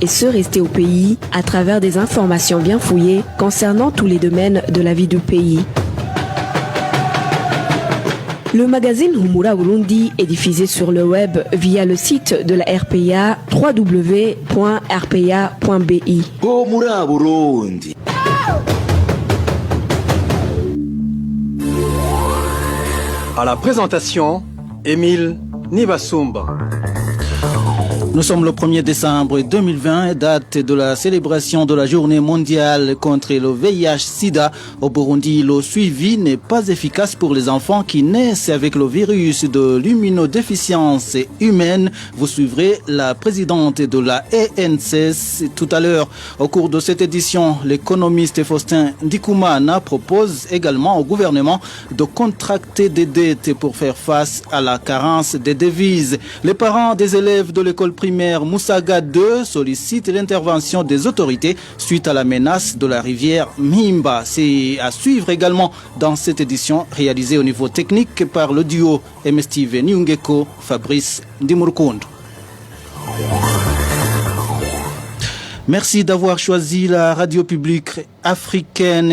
et ceux restés au pays à travers des informations bien fouillées concernant tous les domaines de la vie du pays. Le magazine Humura Burundi est diffusé sur le web via le site de la RPA www.rpa.bi. Humura Burundi. À la présentation, Émile Nibasumba. Nous sommes le 1er décembre 2020, date de la célébration de la journée mondiale contre le VIH-Sida. Au Burundi, le suivi n'est pas efficace pour les enfants qui naissent avec le virus de l'immunodéficience humaine. Vous suivrez la présidente de la ENCS tout à l'heure. Au cours de cette édition, l'économiste Faustin Ndikumana propose également au gouvernement de contracter des dettes pour faire face à la carence des devises. Les parents des élèves de l'école primaire Moussaga 2 sollicite l'intervention des autorités suite à la menace de la rivière Mimba. C'est à suivre également dans cette édition réalisée au niveau technique par le duo Emestive Niungeko, Fabrice Ndimurkondo. Merci d'avoir choisi la radio publique africaine.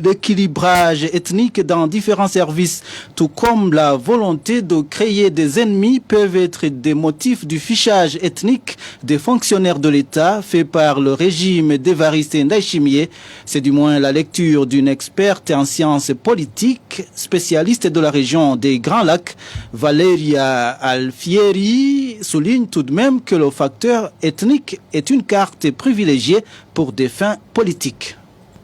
L'équilibrage ethnique dans différents services, tout comme la volonté de créer des ennemis, peuvent être des motifs du fichage ethnique des fonctionnaires de l'État fait par le régime d'Évariste Ndayishimiye. C'est du moins la lecture d'une experte en sciences politiques, spécialiste de la région des Grands Lacs. Valeria Alfieri souligne tout de même que le facteur ethnique est une carte privilégiée pour des fins politiques.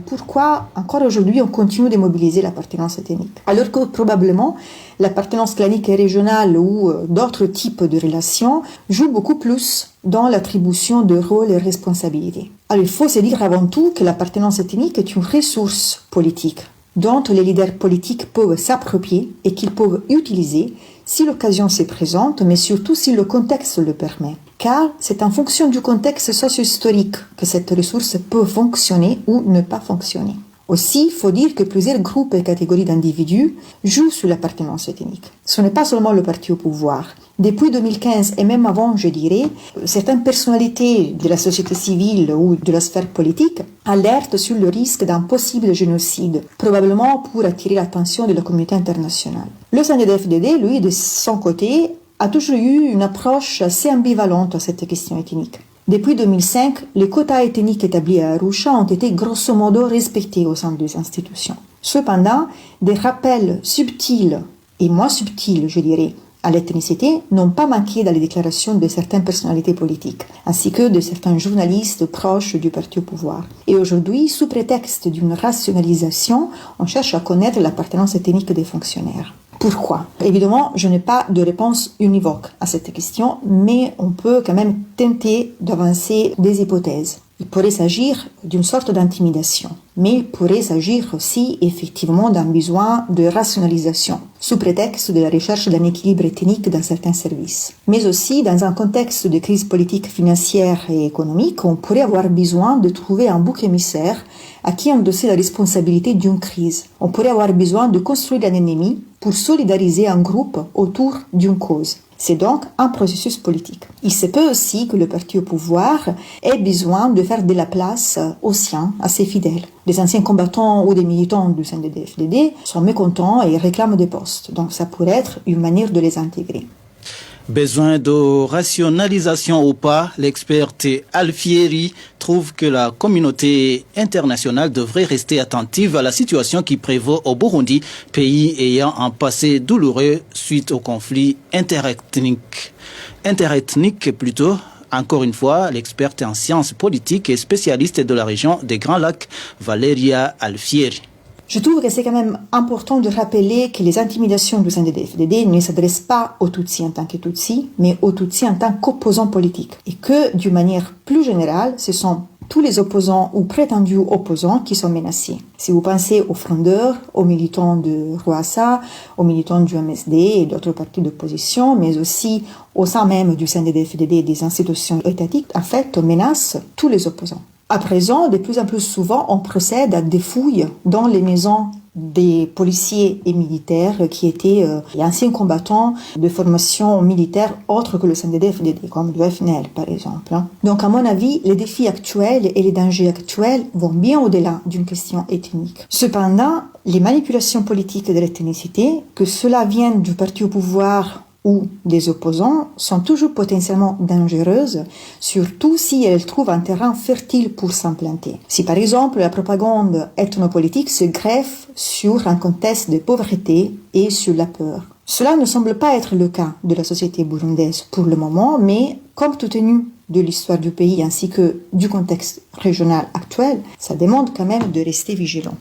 Pourquoi encore aujourd'hui on continue de mobiliser l'appartenance ethnique alors que probablement l'appartenance clanique et régionale ou d'autres types de relations jouent beaucoup plus dans l'attribution de rôles et responsabilités. Alors il faut se dire avant tout que l'appartenance ethnique est une ressource politique dont les leaders politiques peuvent s'approprier et qu'ils peuvent utiliser si l'occasion se présente, mais surtout si le contexte le permet. Car c'est en fonction du contexte socio-historique que cette ressource peut fonctionner ou ne pas fonctionner. Aussi, il faut dire que plusieurs groupes et catégories d'individus jouent sur l'appartenance ethnique. Ce n'est pas seulement le parti au pouvoir. Depuis 2015 et même avant, je dirais, certaines personnalités de la société civile ou de la sphère politique alertent sur le risque d'un possible génocide, probablement pour attirer l'attention de la communauté internationale. Le CNDD-FDD, lui, de son côté, a toujours eu une approche assez ambivalente à cette question ethnique. Depuis 2005, les quotas ethniques établis à Arusha ont été grosso modo respectés au sein des institutions. Cependant, des rappels subtils et moins subtils, je dirais, à l'ethnicité n'ont pas manqué dans les déclarations de certaines personnalités politiques, ainsi que de certains journalistes proches du parti au pouvoir. Et aujourd'hui, sous prétexte d'une rationalisation, on cherche à connaître l'appartenance ethnique des fonctionnaires. Pourquoi ? Évidemment, je n'ai pas de réponse univoque à cette question, mais on peut quand même tenter d'avancer des hypothèses. Il pourrait s'agir d'une sorte d'intimidation, mais il pourrait s'agir aussi effectivement d'un besoin de rationalisation, sous prétexte de la recherche d'un équilibre ethnique dans certains services. Mais aussi, dans un contexte de crise politique, financière et économique, on pourrait avoir besoin de trouver un bouc émissaire à qui endosser la responsabilité d'une crise. On pourrait avoir besoin de construire un ennemi pour solidariser un groupe autour d'une cause. C'est donc un processus politique. Il se peut aussi que le parti au pouvoir ait besoin de faire de la place aux siens, à ses fidèles. Les anciens combattants ou des militants du CNDD-FDD sont mécontents et réclament des postes. Donc ça pourrait être une manière de les intégrer. Besoin de rationalisation ou pas, l'experte Alfieri trouve que la communauté internationale devrait rester attentive à la situation qui prévaut au Burundi, pays ayant un passé douloureux suite au conflit interethnique. Encore une fois, l'experte en sciences politiques et spécialiste de la région des Grands Lacs, Valeria Alfieri. Je trouve que c'est quand même important de rappeler que les intimidations du CNDD-FDD ne s'adressent pas aux Tutsis en tant que Tutsis, mais aux Tutsis en tant qu'opposants politiques. Et que, d'une manière plus générale, ce sont tous les opposants ou prétendus opposants qui sont menacés. Si vous pensez aux frondeurs, aux militants de Rwasa, aux militants du MSD et d'autres partis d'opposition, mais aussi au sein même du CNDD-FDD et des institutions étatiques, en fait, on menace tous les opposants. À présent, de plus en plus souvent, on procède à des fouilles dans les maisons des policiers et militaires qui étaient anciens combattants de formation militaire autre que le CNDD-FDD, comme le FNL par exemple. Donc à mon avis, les défis actuels et les dangers actuels vont bien au-delà d'une question ethnique. Cependant, les manipulations politiques de l'ethnicité, que cela vienne du parti au pouvoir ou des opposants, sont toujours potentiellement dangereuses, surtout si elles trouvent un terrain fertile pour s'implanter. Si par exemple la propagande ethnopolitique se greffe sur un contexte de pauvreté et sur la peur. Cela ne semble pas être le cas de la société burundaise pour le moment, mais compte tenu de l'histoire du pays ainsi que du contexte régional actuel, ça demande quand même de rester vigilant.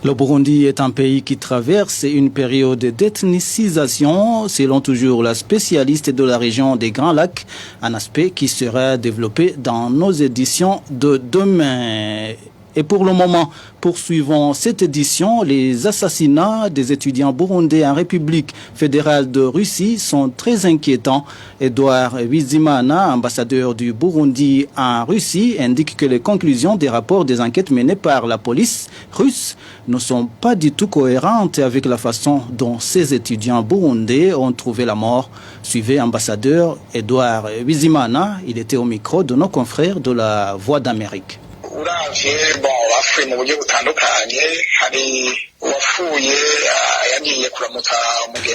Le Burundi est un pays qui traverse une période d'ethnicisation, selon toujours la spécialiste de la région des Grands Lacs, un aspect qui sera développé dans nos éditions de demain. Et pour le moment, poursuivons cette édition. Les assassinats des étudiants burundais en République fédérale de Russie sont très inquiétants. Edouard Bizimana, ambassadeur du Burundi en Russie, indique que les conclusions des rapports des enquêtes menées par la police russe ne sont pas du tout cohérentes avec la façon dont ces étudiants burundais ont trouvé la mort. Suivez ambassadeur Edouard Bizimana. Il était au micro de nos confrères de la Voix d'Amérique.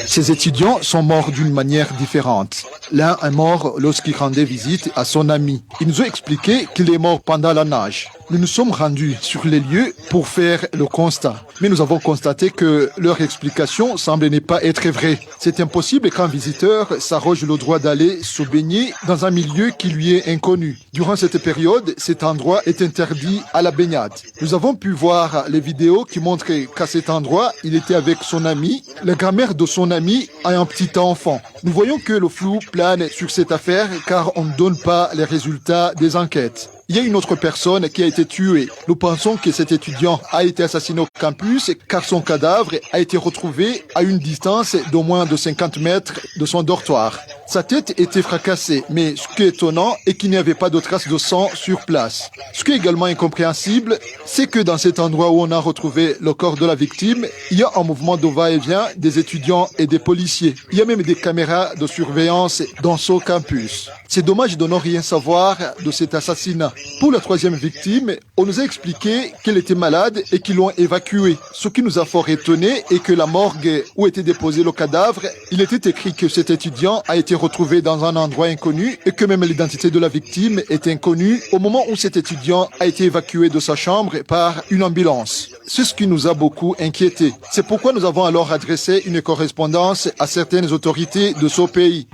Ces étudiants sont morts d'une manière différente. L'un est mort lorsqu'il rendait visite à son ami. Il nous a expliqué qu'il est mort pendant la nage. Nous nous sommes rendus sur les lieux pour faire le constat. Mais nous avons constaté que leur explication semble ne pas être vraie. C'est impossible qu'un visiteur s'arroge le droit d'aller se baigner dans un milieu qui lui est inconnu. Durant cette période, cet endroit est interdit à la baignade. Nous avons pu voir les vidéos qui montrent qu'à cet endroit, il était avec son ami. La grand-mère de son ami a un petit enfant. Nous voyons que le flou plane sur cette affaire car on ne donne pas les résultats des enquêtes. Il y a une autre personne qui a été tuée. Nous pensons que cet étudiant a été assassiné au campus car son cadavre a été retrouvé à une distance d'au moins de 50 mètres de son dortoir. Sa tête était fracassée, mais ce qui est étonnant est qu'il n'y avait pas de traces de sang sur place. Ce qui est également incompréhensible, c'est que dans cet endroit où on a retrouvé le corps de la victime, il y a un mouvement de va-et-vient des étudiants et des policiers. Il y a même des caméras de surveillance dans ce campus. C'est dommage de ne rien savoir de cet assassinat. Pour la troisième victime, on nous a expliqué qu'elle était malade et qu'ils l'ont évacuée. Ce qui nous a fort étonné est que la morgue où était déposé le cadavre, il était écrit que cet étudiant a été retrouvé dans un endroit inconnu et que même l'identité de la victime est inconnue au moment où cet étudiant a été évacué de sa chambre par une ambulance. C'est ce qui nous a beaucoup inquiétés. C'est pourquoi nous avons alors adressé une correspondance à certaines autorités de ce pays.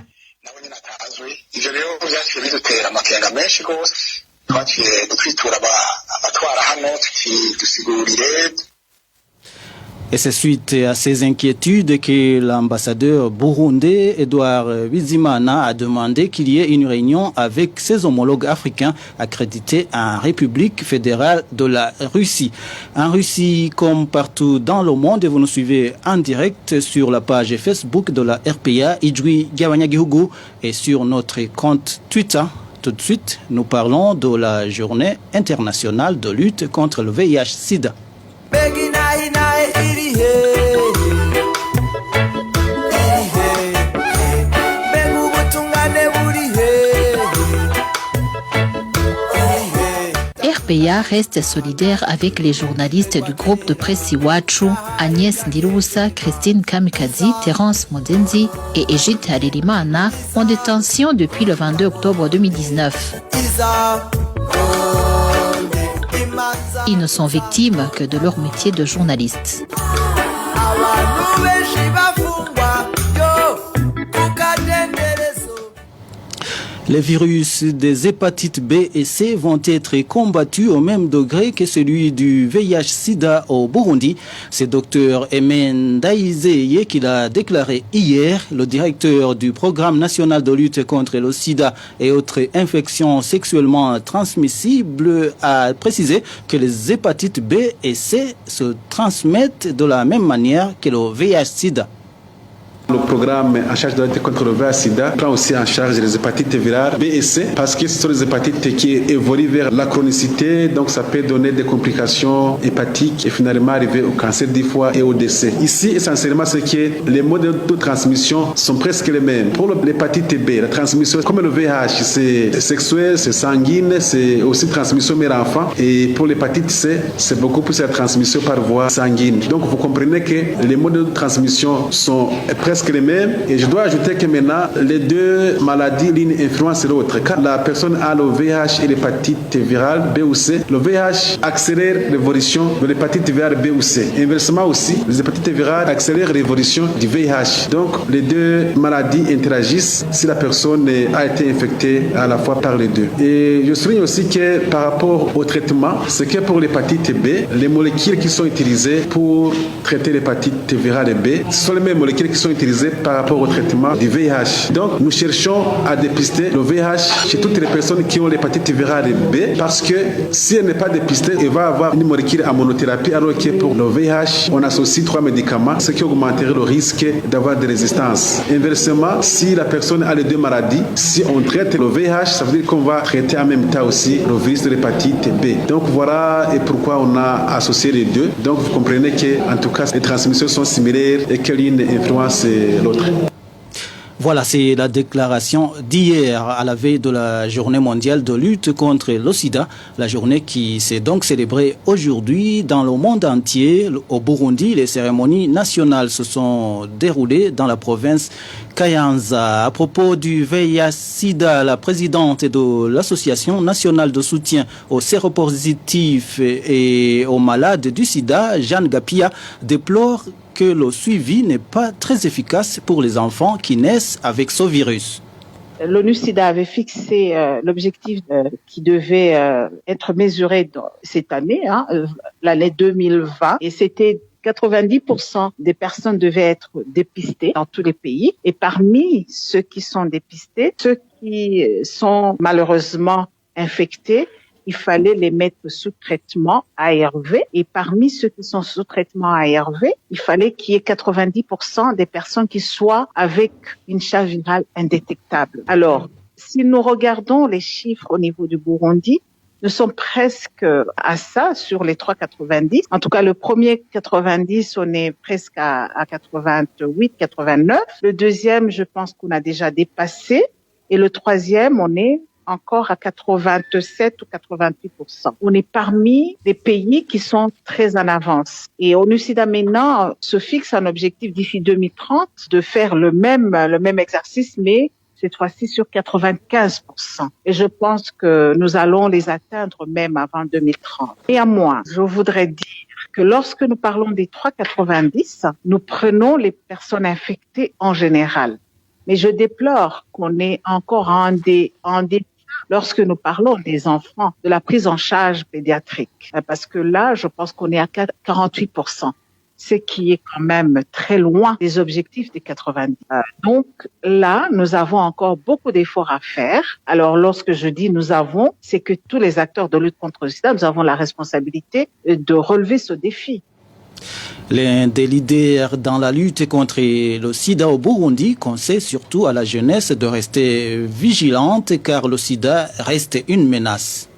Et c'est suite à ces inquiétudes que l'ambassadeur burundais Edouard Bizimana a demandé qu'il y ait une réunion avec ses homologues africains accrédités en République fédérale de la Russie. En Russie, comme partout dans le monde, et vous nous suivez en direct sur la page Facebook de la RPA, Ijwi Gawanyagihugu, et sur notre compte Twitter. Tout de suite, nous parlons de la journée internationale de lutte contre le VIH-Sida. RPA reste solidaire avec les journalistes du groupe de presse Iwachu, Agnès Ndirubusa, Christine Kamikazi, Terence Modenzi et Egide Haririmana, en détention depuis le 22 octobre 2019. Ils ne sont victimes que de leur métier de journaliste. Les virus des hépatites B et C vont être combattus au même degré que celui du VIH-Sida au Burundi. C'est Dr Emen Daizeye qui l'a déclaré hier. Le directeur du programme national de lutte contre le sida et autres infections sexuellement transmissibles a précisé que les hépatites B et C se transmettent de la même manière que le VIH-Sida. Le programme en charge de la lutte contre le VIH/SIDA prend aussi en charge les hépatites virales B et C parce que ce sont les hépatites qui évoluent vers la chronicité, donc ça peut donner des complications hépatiques et finalement arriver au cancer du foie et au décès. Ici, essentiellement, c'est que les modes de transmission sont presque les mêmes. Pour l'hépatite B, la transmission, comme le VIH, c'est sexuel, c'est sanguine, c'est aussi transmission mère-enfant. Et pour l'hépatite C, c'est beaucoup plus la transmission par voie sanguine. Donc, vous comprenez que les modes de transmission sont presque les mêmes. Et je dois ajouter que maintenant, les deux maladies l'une influence l'autre. Quand la personne a le VIH et l'hépatite virale B ou C, le VIH accélère l'évolution de l'hépatite virale B ou C. Inversement aussi, les hépatites virales accélèrent l'évolution du VIH. Donc, les deux maladies interagissent si la personne a été infectée à la fois par les deux. Et je souligne aussi que par rapport au traitement, c'est que pour l'hépatite B, les molécules qui sont utilisées pour traiter l'hépatite virale B sont les mêmes molécules qui sont utilisées par rapport au traitement du VIH. Donc, nous cherchons à dépister le VIH chez toutes les personnes qui ont l'hépatite virale B parce que si elle n'est pas dépistée, elle va avoir une molécule à monothérapie alors que pour le VIH, on associe 3 médicaments, ce qui augmenterait le risque d'avoir des résistances. Inversement, si la personne a les deux maladies, si on traite le VIH, ça veut dire qu'on va traiter en même temps aussi le virus de l'hépatite B. Donc voilà et pourquoi on a associé les deux. Donc vous comprenez que en tout cas les transmissions sont similaires et que l'une influence l'autre. Voilà, c'est la déclaration d'hier à la veille de la journée mondiale de lutte contre le sida, la journée qui s'est donc célébrée aujourd'hui dans le monde entier. Au Burundi, les cérémonies nationales se sont déroulées dans la province Kayanza. À propos du VIH/SIDA, la présidente de l'Association nationale de soutien aux séropositifs et aux malades du sida, Jeanne Gapia, déplore que le suivi n'est pas très efficace pour les enfants qui naissent avec ce virus. L'ONU-SIDA avait fixé l'objectif qui devait être mesuré cette année, l'année 2020, et c'était 90% des personnes devaient être dépistées dans tous les pays. Et parmi ceux qui sont dépistés, ceux qui sont malheureusement infectés, il fallait les mettre sous traitement ARV. Et parmi ceux qui sont sous traitement ARV, il fallait qu'il y ait 90% des personnes qui soient avec une charge virale indétectable. Alors, si nous regardons les chiffres au niveau du Burundi, nous sommes presque à ça sur les 3,90. En tout cas, le premier 90, on est presque à 88, 89. Le deuxième, je pense qu'on a déjà dépassé. Et le troisième, on est encore à 87 ou 88%. On est parmi les pays qui sont très en avance. Et ONU-SIDA maintenant se fixe un objectif d'ici 2030 de faire le même exercice, mais cette fois-ci sur 95%. Et je pense que nous allons les atteindre même avant 2030. Et à moi, je voudrais dire que lorsque nous parlons des 3,90, nous prenons les personnes infectées en général. Mais je déplore qu'on est encore en déficit lorsque nous parlons des enfants, de la prise en charge pédiatrique. Parce que là, je pense qu'on est à 48%. Ce qui est quand même très loin des objectifs des 90. Donc là, nous avons encore beaucoup d'efforts à faire. Alors lorsque je dis nous avons, c'est que tous les acteurs de lutte contre le sida, nous avons la responsabilité de relever ce défi. L'un des leaders dans la lutte contre le sida au Burundi conseille surtout à la jeunesse de rester vigilante car le sida reste une menace.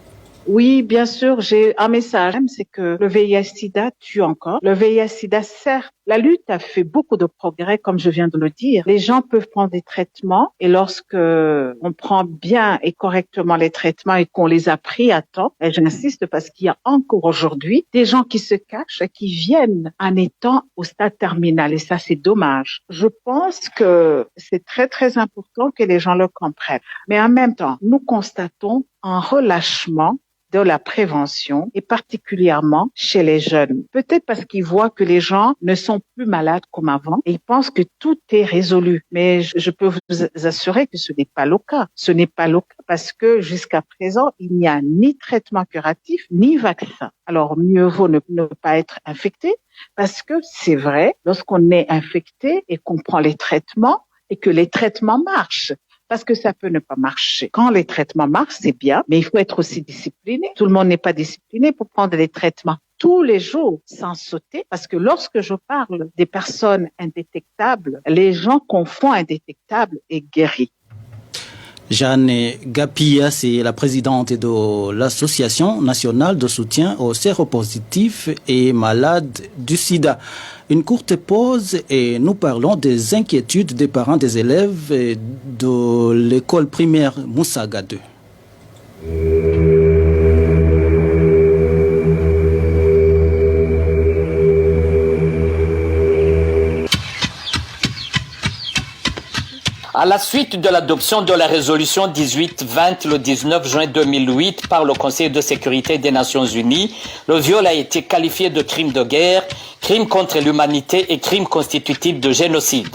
Oui, bien sûr, j'ai un message, c'est que le VIH/SIDA tue encore. Le VIH/SIDA, certes, la lutte a fait beaucoup de progrès, comme je viens de le dire. Les gens peuvent prendre des traitements et lorsque on prend bien et correctement les traitements et qu'on les a pris à temps, et j'insiste parce qu'il y a encore aujourd'hui des gens qui se cachent et qui viennent en étant au stade terminal et ça, c'est dommage. Je pense que c'est très, très important que les gens le comprennent. Mais en même temps, nous constatons un relâchement de la prévention et particulièrement chez les jeunes. Peut-être parce qu'ils voient que les gens ne sont plus malades comme avant et ils pensent que tout est résolu. Mais je peux vous assurer que ce n'est pas le cas. Ce n'est pas le cas parce que jusqu'à présent, il n'y a ni traitement curatif ni vaccin. Alors mieux vaut ne pas être infecté parce que c'est vrai, lorsqu'on est infecté et qu'on prend les traitements et que les traitements marchent, parce que ça peut ne pas marcher. Quand les traitements marchent, c'est bien, mais il faut être aussi discipliné. Tout le monde n'est pas discipliné pour prendre les traitements. tous les jours sans sauter, parce que lorsque je parle des personnes indétectables, les gens confondent indétectable et guéri. Jeanne Gapia, c'est la présidente de l'Association nationale de soutien aux séropositifs et malades du sida. Une courte pause et nous parlons des inquiétudes des parents des élèves de l'école primaire Moussaga 2. À la suite de l'adoption de la résolution 1820 le 19 juin 2008 par le Conseil de sécurité des Nations Unies, le viol a été qualifié de crime de guerre, crime contre l'humanité et crime constitutif de génocide.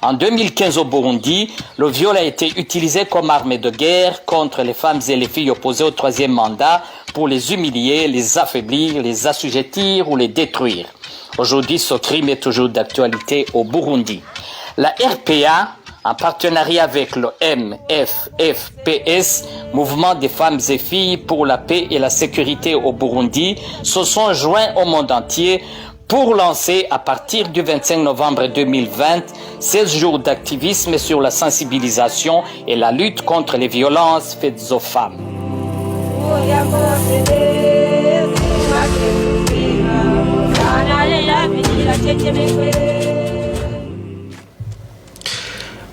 En 2015 au Burundi, le viol a été utilisé comme arme de guerre contre les femmes et les filles opposées au troisième mandat pour les humilier, les affaiblir, les assujettir ou les détruire. Aujourd'hui, ce crime est toujours d'actualité au Burundi. La RPA, en partenariat avec le MFFPS, Mouvement des femmes et filles pour la paix et la sécurité au Burundi, se sont joints au monde entier pour lancer à partir du 25 novembre 2020 16 jours d'activisme sur la sensibilisation et la lutte contre les violences faites aux femmes.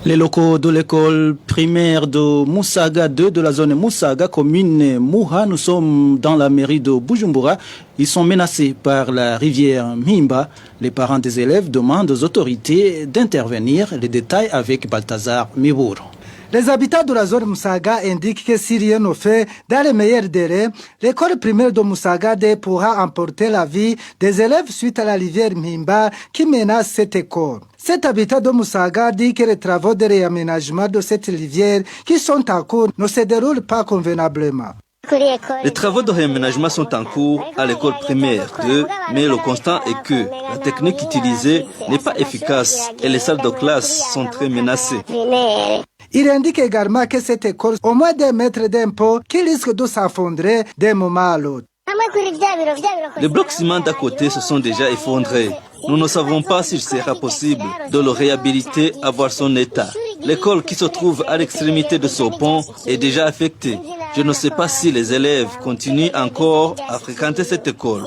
Les locaux de l'école primaire de Moussaga 2 de la zone Moussaga, commune Mouha, nous sommes dans la mairie de Bujumbura. Ils sont menacés par la rivière Mimba. Les parents des élèves demandent aux autorités d'intervenir. Les détails avec Balthazar Mibour. Les habitants de la zone Moussaga indiquent que si rien n'est fait, dans les meilleurs délais, l'école primaire de Moussaga 2 pourra emporter la vie des élèves suite à la rivière Mimba qui menace cette école. Cet habitant de Moussaga dit que les travaux de réaménagement de cette rivière qui sont en cours ne se déroulent pas convenablement. Les travaux de réaménagement sont en cours à l'école primaire 2, mais le constat est que la technique utilisée n'est pas efficace et les salles de classe sont très menacées. Il indique également que cette école, au moins 2 mètres d'impôt, qui risque de s'effondrer d'un moment à l'autre. Les blocs ciment d'à côté se sont déjà effondrés. Nous ne savons pas s'il sera possible de le réhabiliter à voir son état. L'école qui se trouve à l'extrémité de ce pont est déjà affectée. Je ne sais pas si les élèves continuent encore à fréquenter cette école.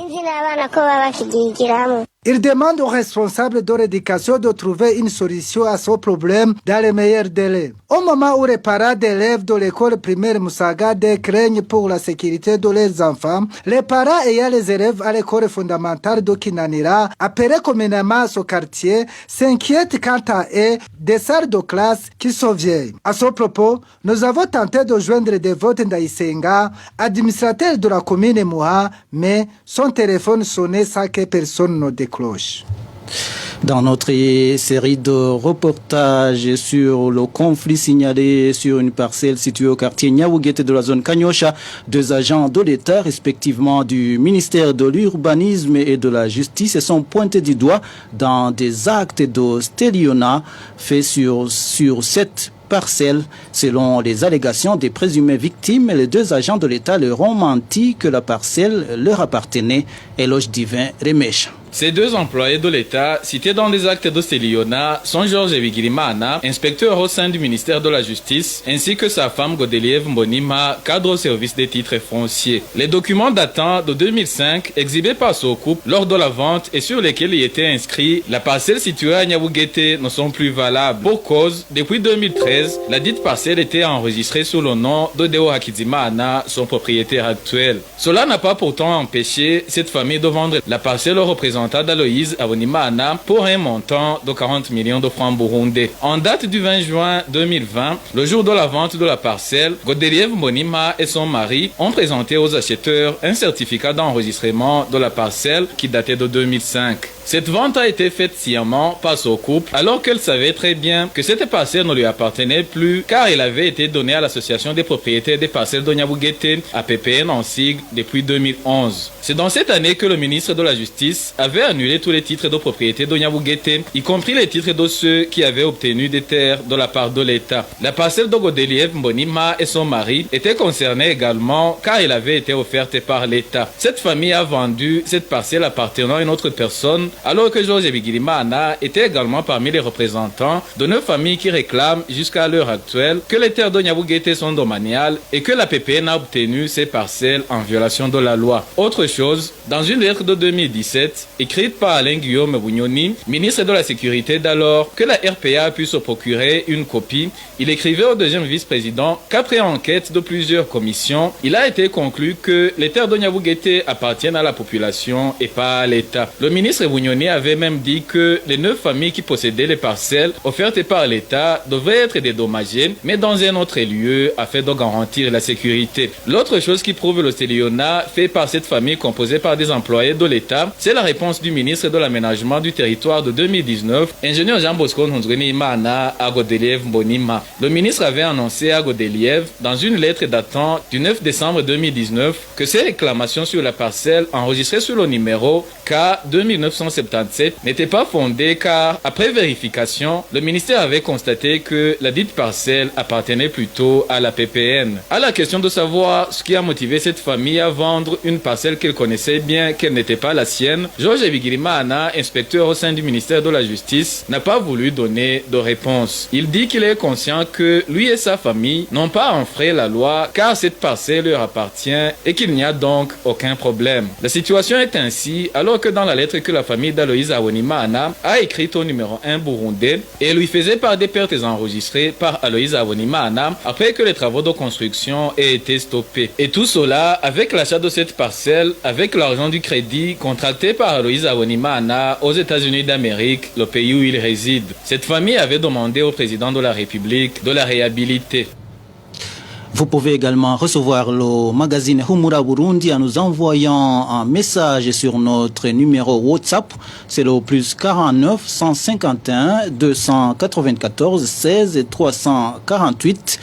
Il demande aux responsables de l'éducation de trouver une solution à ce problème dans les meilleurs délais. Au moment où les parents d'élèves de l'école primaire Moussaga 2 craignent pour la sécurité de leurs enfants, les parents ayant les élèves à l'école fondamentale de Kinanira, appelés communément à ce quartier, s'inquiètent quant à eux des salles de classe qui sont vieilles. À ce propos, nous avons tenté de joindre Devote Ndaïsenga, administrateur de la commune Mouha, mais son téléphone sonnait sans que personne ne décroche. Dans notre série de reportages sur le conflit signalé sur une parcelle située au quartier Nyawugete de la zone Kanyosha, 2 agents de l'État, respectivement du ministère de l'Urbanisme et de la Justice, sont pointés du doigt dans des actes de stélionnat faits sur cette parcelle. Selon les allégations des présumées victimes, les 2 agents de l'État leur ont menti que la parcelle leur appartenait. Éloge Divin Remèche. Ces 2 employés de l'État cités dans des actes de stélionnat sont Georges Bigirimana, inspecteur au sein du ministère de la Justice, ainsi que sa femme Godéliev Mbonima, cadre au service des titres fonciers. Les documents datant de 2005, exhibés par ce couple lors de la vente et sur lesquels il était inscrit la parcelle située à Nyawugete ne sont plus valables. Pour cause, depuis 2013, la dite parcelle était enregistrée sous le nom de Deo Hakizimana, son propriétaire actuel. Cela n'a pas pourtant empêché cette famille de vendre la parcelle au représentant d'Aloïse Avonimana pour un montant de 40 millions de francs burundais. En date du 20 juin 2020, le jour de la vente de la parcelle, Godéliev Mbonima et son mari ont présenté aux acheteurs un certificat d'enregistrement de la parcelle qui datait de 2005. Cette vente a été faite sciemment par ce couple alors qu'elle savait très bien que cette parcelle ne lui appartenait plus car elle avait été donnée à l'association des propriétaires des parcelles de Nyawugete, APPN en sigle, depuis 2011. C'est dans cette année que le ministre de la Justice avait avait annulé tous les titres de propriété d'Onyabugete, y compris les titres de ceux qui avaient obtenu des terres de la part de l'État. La parcelle d'Ogodeliev Mbonima et son mari étaient concernés également car elle avait été offerte par l'État. Cette famille a vendu cette parcelle appartenant à une autre personne, alors que Georges Bigirimana était également parmi les représentants de 9 familles qui réclament jusqu'à l'heure actuelle que les terres d'Onyabugete sont domaniales et que la PPN a obtenu ces parcelles en violation de la loi. Autre chose, dans une lettre de 2017, écrite par Alain Guillaume Bougnoni, ministre de la Sécurité d'alors, que la RPA a pu se procurer une copie, il écrivait au deuxième vice-président qu'après enquête de plusieurs commissions, il a été conclu que les terres d'Onyabugete appartiennent à la population et pas à l'État. Le ministre Bougnoni avait même dit que les 9 familles qui possédaient les parcelles offertes par l'État devraient être dédommagées, mais dans un autre lieu afin de garantir la sécurité. L'autre chose qui prouve le stélionat fait par cette famille composée par des employés de l'État, c'est la réponse du ministre de l'Aménagement du Territoire de 2019, ingénieur Jean Bosco Nhunzweni-Imana à Godeliev Mbonima. Le ministre avait annoncé à Godeliev, dans une lettre datant du 9 décembre 2019, que ces réclamations sur la parcelle enregistrées sur le numéro K2977 n'étaient pas fondées car, après vérification, le ministère avait constaté que la dite parcelle appartenait plutôt à la PPN. À la question de savoir ce qui a motivé cette famille à vendre une parcelle qu'elle connaissait bien qu'elle n'était pas la sienne, Georges Bigirimana, inspecteur au sein du ministère de la Justice, n'a pas voulu donner de réponse. Il dit qu'il est conscient que lui et sa famille n'ont pas enfreint la loi car cette parcelle leur appartient et qu'il n'y a donc aucun problème. La situation est ainsi alors que dans la lettre que la famille d'Aloïse Awonimana a écrite au numéro 1 burundais, et lui faisait part des pertes enregistrées par Aloïse Awonimana après que les travaux de construction aient été stoppés. Et tout cela avec l'achat de cette parcelle avec l'argent du crédit contracté par Aloïse Awonimana aux États-Unis d'Amérique, le pays où il réside. Cette famille avait demandé au président de la République de la réhabiliter. Vous pouvez également recevoir le magazine Humura Burundi en nous envoyant un message sur notre numéro WhatsApp. C'est le plus 49 151 294 16 348.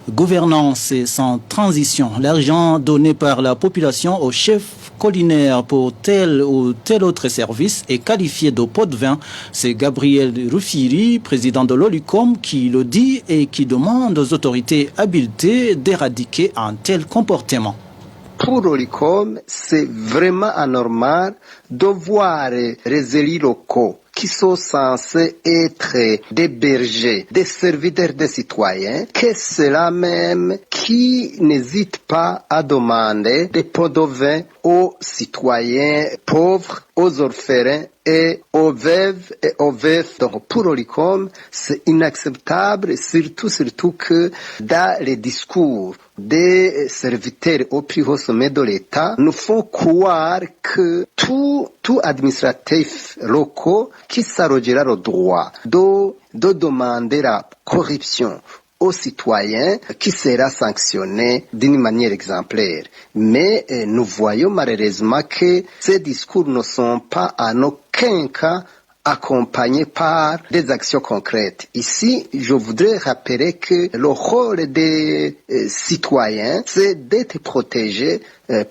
Gouvernance sans transition. L'argent donné par la population au chef collinaire pour tel ou tel autre service est qualifié de pot de vin. C'est Gabriel Rufiri, président de l'OLUCOM, qui le dit et qui demande aux autorités habilitées d'éradiquer un tel comportement. Pour l'OLUCOM, c'est vraiment anormal de voir les élus locaux qui sont censés être des bergers, des serviteurs des citoyens, que ceux-là même qui n'hésitent pas à demander des pots de vin aux citoyens pauvres, aux orphelins et aux veuves et aux veufs. Donc pour l'OLUCOM, c'est inacceptable, surtout que dans les discours des serviteurs au plus haut sommet de l'État, nous font croire que tout administratif local qui s'arrogera le droit de demander la corruption aux citoyens qui sera sanctionné d'une manière exemplaire. Mais nous voyons malheureusement que ces discours ne sont pas en aucun cas accompagnés par des actions concrètes. Ici, je voudrais rappeler que le rôle des citoyens, c'est d'être protégés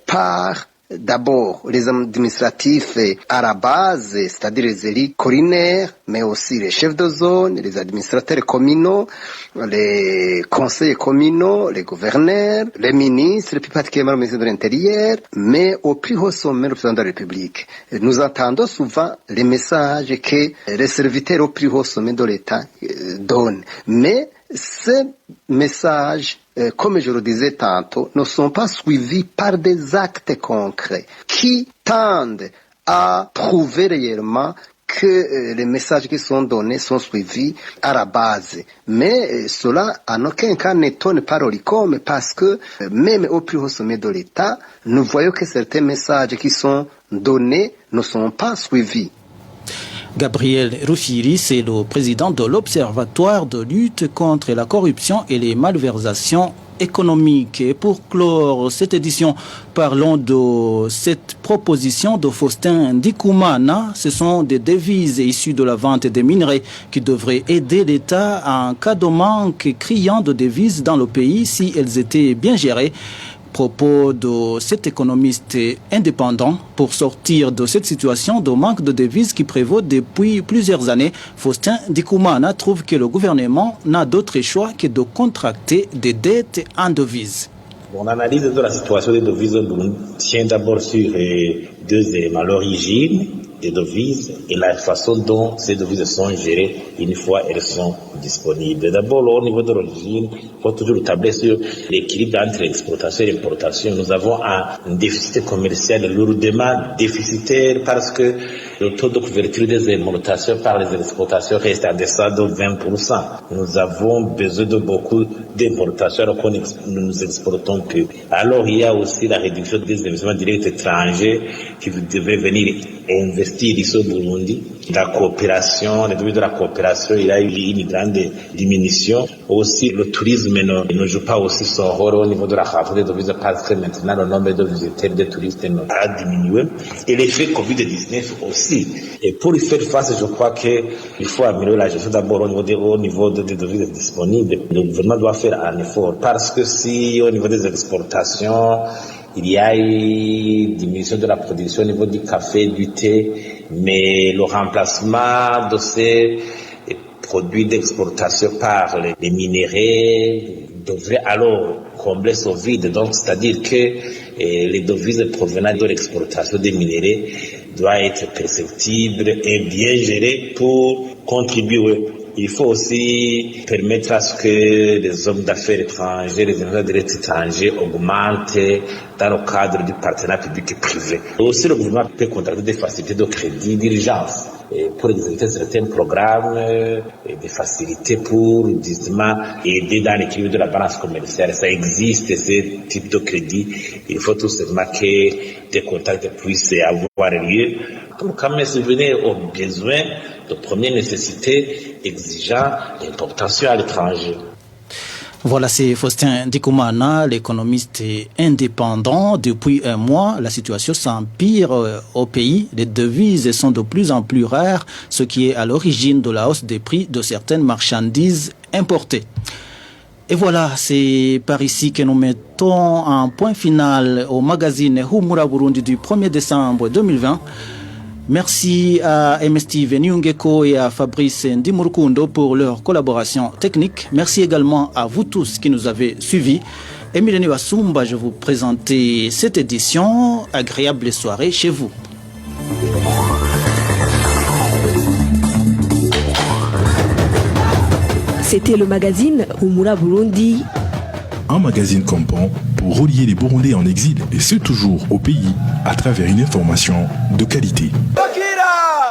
par d'abord les administratifs à la base, c'est-à-dire les élus collinaires, mais aussi les chefs de zone, les administrateurs communaux, les conseillers communaux, les gouverneurs, les ministres, plus particulièrement le ministre de l'Intérieur, mais au plus haut sommet, le président de la République. Nous entendons souvent les messages que les serviteurs au plus haut sommet de l'État donnent. Mais ces messages, comme je le disais tantôt, ne sont pas suivis par des actes concrets qui tendent à prouver réellement que les messages qui sont donnés sont suivis à la base. Mais cela, en aucun cas, n'étonne pas l'OLUCOM parce que même au plus haut sommet de l'État, nous voyons que certains messages qui sont donnés ne sont pas suivis. Gabriel Rufiri, c'est le président de l'Observatoire de lutte contre la corruption et les malversations économiques. Et pour clore cette édition, parlons de cette proposition de Faustin Ndikoumana. Ce sont des devises issues de la vente des minerais qui devraient aider l'État en cas de manque criant de devises dans le pays si elles étaient bien gérées. Propos de cet économiste indépendant pour sortir de cette situation de manque de devises qui prévaut depuis plusieurs années. Faustin Ndikumana trouve que le gouvernement n'a d'autre choix que de contracter des dettes en devises. Mon analyse de la situation des devises au Burundi tient d'abord sur deux éléments, l'origine des devises et la façon dont ces devises sont gérées une fois elles sont disponibles. D'abord, au niveau de l'origine, il faut toujours tabler sur l'équilibre entre l'exportation et l'importation. Nous avons un déficit commercial lourdement déficitaire parce que le taux de couverture des importations par les exportations reste en deçà de 20%. Nous avons besoin de beaucoup d'importations alors que nous nous exportons peu. Alors, il y a aussi la réduction des investissements directs étrangers qui devraient venir investir ici au Burundi. La coopération, les devises de la coopération, il y a eu une grande diminution. Aussi, le tourisme ne joue pas aussi son rôle au niveau de la rentrée des devises parce que maintenant le nombre de visiteurs, de touristes a diminué. Et l'effet Covid-19 aussi. Et pour y faire face, je crois qu'il faut améliorer la gestion d'abord au niveau des devises disponibles. Le gouvernement doit faire un effort parce que si au niveau des exportations, il y a une diminution de la production au niveau du café, du thé, mais le remplacement de ces produits d'exportation par les minéraux devrait alors combler ce vide. Donc, c'est-à-dire que les devises provenant de l'exportation des minéraux doivent être perceptibles et bien gérées pour contribuer. Il faut aussi permettre à ce que les hommes d'affaires étrangers, les investisseurs directs étrangers augmentent dans le cadre du partenariat public et privé. Aussi, le gouvernement peut contracter des facilités de crédit d'urgence pour exécuter certains programmes et des facilités pour justement aider dans l'équilibre de la balance commerciale. Ça existe, ce type de crédit. Il faut tout simplement que des contacts puissent avoir lieu pour quand même subvenir aux besoins de première nécessité exigeant l'importation à l'étranger. Voilà, c'est Faustin Ndikumana, l'économiste indépendant. Depuis un mois, la situation s'empire au pays. Les devises sont de plus en plus rares, ce qui est à l'origine de la hausse des prix de certaines marchandises importées. Et voilà, c'est par ici que nous mettons un point final au magazine Humura Burundi du 1er décembre 2020. Merci à MSTV Nyungeko et à Fabrice Ndimurukundo pour leur collaboration technique. Merci également à vous tous qui nous avez suivis. Emile Niwasumba, je vous présentais cette édition. Agréable soirée chez vous. C'était le magazine Humura Burundi. Un magazine comprend pour relier les Burundais en exil, et ce toujours au pays, à travers une information de qualité. Bakira!